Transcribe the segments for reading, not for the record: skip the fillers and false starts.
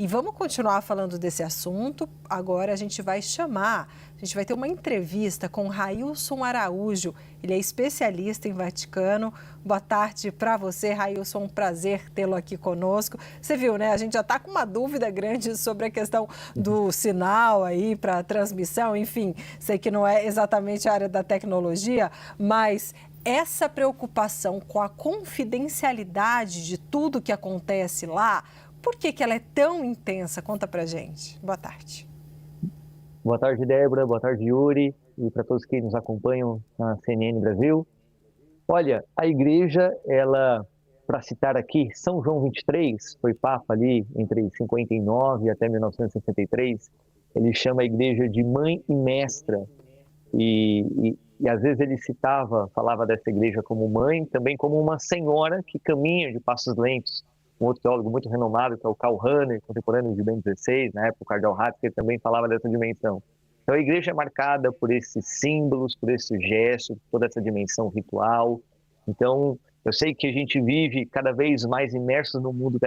E vamos continuar falando desse assunto. Agora a gente vai ter uma entrevista com Railson Araújo. Ele é especialista em Vaticano. Boa tarde para você, Railson. Um prazer tê-lo aqui conosco. Você viu, né? A gente já está com uma dúvida grande sobre a questão do sinal aí para transmissão. Enfim, sei que não é exatamente a área da tecnologia, mas essa preocupação com a confidencialidade de tudo que acontece lá, por que ela é tão intensa? Conta pra gente. Boa tarde. Boa tarde, Débora. Boa tarde, Yuri. E para todos que nos acompanham na CNN Brasil. Olha, a igreja, para citar aqui, São João 23, foi papa ali entre 59 até 1963. Ele chama a igreja de mãe e mestra. E às vezes ele falava dessa igreja como mãe, também como uma senhora que caminha de passos lentos. Um outro teólogo muito renomado, que é o Karl Rahner, contemporâneo de Bento XVI, na época o cardeal Ratzinger também falava dessa dimensão. Então a igreja é marcada por esses símbolos, por esses gestos, toda essa dimensão ritual. Então eu sei que a gente vive cada vez mais imersos no mundo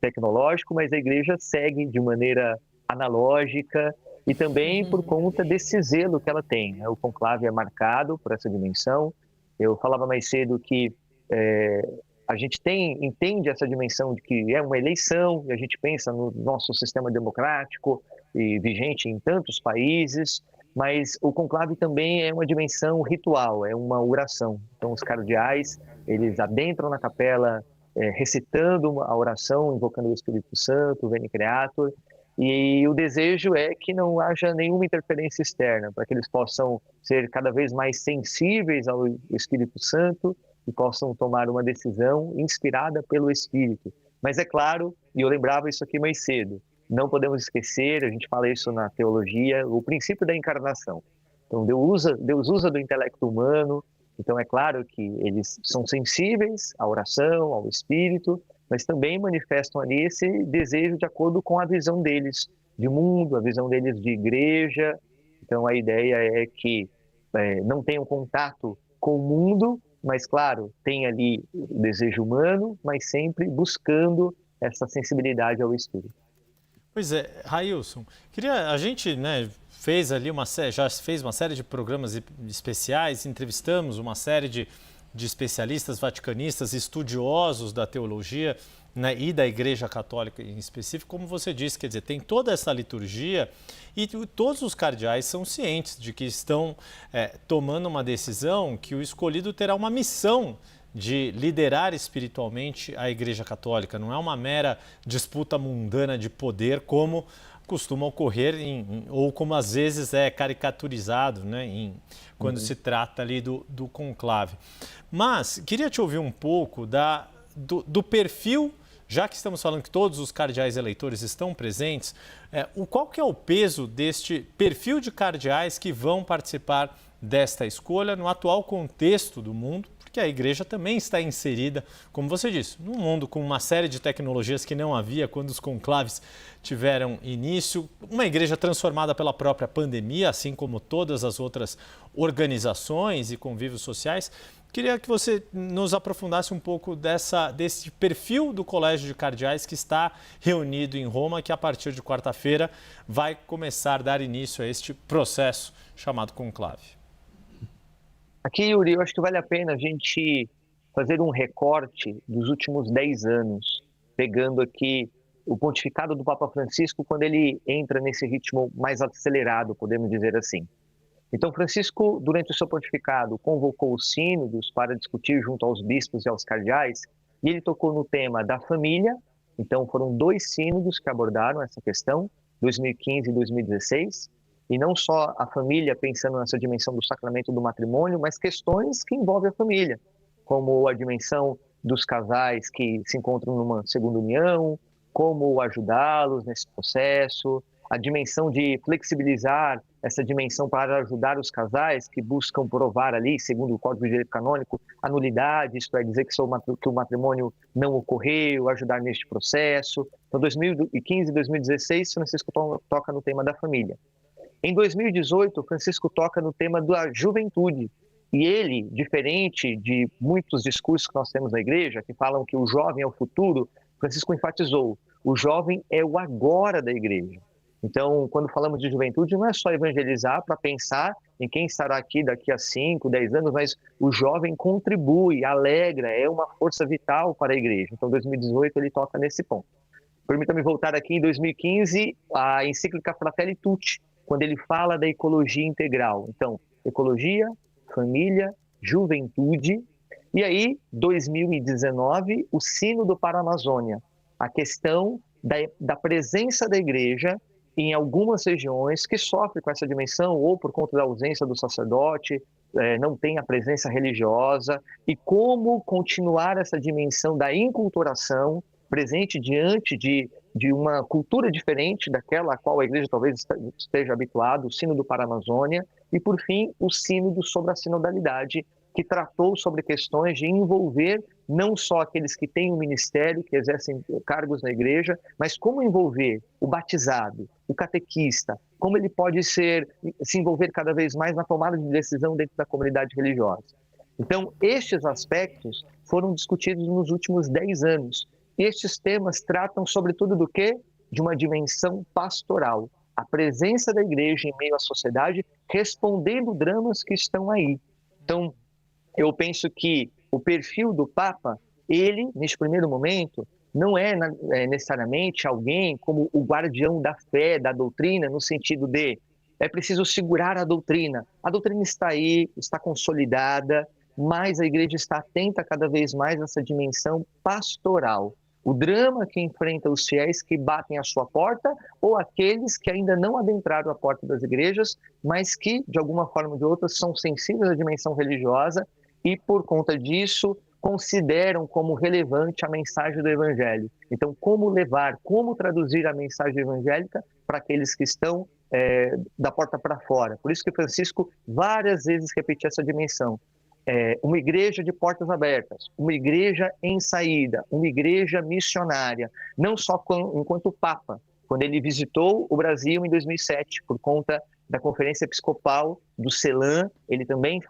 tecnológico, mas a igreja segue de maneira analógica, e também por conta desse zelo que ela tem, né? O conclave é marcado por essa dimensão. Eu falava mais cedo que a gente entende essa dimensão de que é uma eleição, e a gente pensa no nosso sistema democrático e vigente em tantos países, mas o conclave também é uma dimensão ritual, é uma oração. Então os cardeais, eles adentram na capela recitando a oração, invocando o Espírito Santo, o Veni Creator, e o desejo é que não haja nenhuma interferência externa, para que eles possam ser cada vez mais sensíveis ao Espírito Santo e possam tomar uma decisão inspirada pelo Espírito. Mas é claro, e eu lembrava isso aqui mais cedo, não podemos esquecer, a gente fala isso na teologia, o princípio da encarnação. Então Deus usa do intelecto humano, então é claro que eles são sensíveis à oração, ao Espírito, mas também manifestam ali esse desejo de acordo com a visão deles de mundo, a visão deles de igreja. Então a ideia é que não tenham contato com o mundo, mas claro, tem ali o desejo humano, mas sempre buscando essa sensibilidade ao Espírito. Pois é, Railson, a gente, né, já fez uma série de programas especiais, entrevistamos uma série de especialistas vaticanistas, estudiosos da teologia, né, e da Igreja Católica em específico, como você disse, quer dizer, tem toda essa liturgia e todos os cardeais são cientes de que estão tomando uma decisão que o escolhido terá uma missão de liderar espiritualmente a Igreja Católica. Não é uma mera disputa mundana de poder como costuma ocorrer ou como às vezes é caricaturizado, né, quando se trata ali do conclave. Mas queria te ouvir um pouco do perfil, já que estamos falando que todos os cardeais eleitores estão presentes, qual que é o peso deste perfil de cardeais que vão participar desta escolha no atual contexto do mundo, porque a igreja também está inserida, como você disse, num mundo com uma série de tecnologias que não havia quando os conclaves tiveram início, uma igreja transformada pela própria pandemia, assim como todas as outras organizações e convívios sociais. Queria que você nos aprofundasse um pouco desse perfil do Colégio de Cardeais que está reunido em Roma, que a partir de quarta-feira vai começar a dar início a este processo chamado conclave. Aqui, Yuri, eu acho que vale a pena a gente fazer um recorte dos últimos 10 anos, pegando aqui o pontificado do Papa Francisco quando ele entra nesse ritmo mais acelerado, podemos dizer assim. Então, Francisco, durante o seu pontificado, convocou os sínodos para discutir junto aos bispos e aos cardeais, e ele tocou no tema da família. Então, foram 2 sínodos que abordaram essa questão, 2015 e 2016, e não só a família pensando nessa dimensão do sacramento do matrimônio, mas questões que envolvem a família, como a dimensão dos casais que se encontram numa segunda união, como ajudá-los nesse processo, a dimensão de flexibilizar essa dimensão para ajudar os casais que buscam provar ali, segundo o Código de Direito Canônico, a nulidade, isto é dizer que o matrimônio não ocorreu, ajudar neste processo. Então, 2015 e 2016, Francisco toca no tema da família. Em 2018, Francisco toca no tema da juventude. E ele, diferente de muitos discursos que nós temos na igreja, que falam que o jovem é o futuro, Francisco enfatizou: o jovem é o agora da igreja. Então, quando falamos de juventude, não é só evangelizar para pensar em quem estará aqui daqui a 5, 10 anos, mas o jovem contribui, alegra, é uma força vital para a igreja. Então, 2018 ele toca nesse ponto. Permita-me voltar aqui em 2015, a encíclica Fratelli Tutti, quando ele fala da ecologia integral. Então, ecologia, família, juventude. E aí, 2019, o Sínodo para a Amazônia, a questão da presença da igreja em algumas regiões que sofrem com essa dimensão, ou por conta da ausência do sacerdote, não tem a presença religiosa, e como continuar essa dimensão da inculturação presente diante de uma cultura diferente daquela a qual a igreja talvez esteja habituada, o Sínodo para a Amazônia, e por fim o Sínodo sobre a sinodalidade, que tratou sobre questões de envolver não só aqueles que têm um ministério, que exercem cargos na igreja, mas como envolver o batizado, o catequista, como ele pode se envolver cada vez mais na tomada de decisão dentro da comunidade religiosa. Então, estes aspectos foram discutidos nos últimos 10 anos. Estes temas tratam sobretudo do quê? De uma dimensão pastoral, a presença da igreja em meio à sociedade, respondendo dramas que estão aí. Então, eu penso que o perfil do Papa, ele, neste primeiro momento, não é necessariamente alguém como o guardião da fé, da doutrina, no sentido de é preciso segurar a doutrina. A doutrina está aí, está consolidada, mas a igreja está atenta cada vez mais a essa dimensão pastoral. O drama que enfrenta os fiéis que batem à sua porta ou aqueles que ainda não adentraram a porta das igrejas, mas que, de alguma forma ou de outra, são sensíveis à dimensão religiosa e, por conta disso, consideram como relevante a mensagem do Evangelho. Então, como levar, como traduzir a mensagem evangélica para aqueles que estão da porta para fora? Por isso que Francisco várias vezes repetia essa dimensão. Uma igreja de portas abertas, uma igreja em saída, uma igreja missionária, não só enquanto Papa, quando ele visitou o Brasil em 2007, por conta da Conferência Episcopal do CELAM, ele também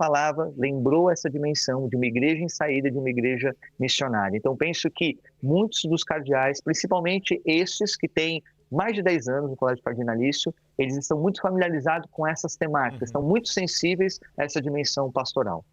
lembrou essa dimensão de uma igreja em saída, de uma igreja missionária. Então, penso que muitos dos cardeais, principalmente estes que têm mais de 10 anos no Colégio Cardinalício, eles estão muito familiarizados com essas temáticas, estão muito sensíveis a essa dimensão pastoral.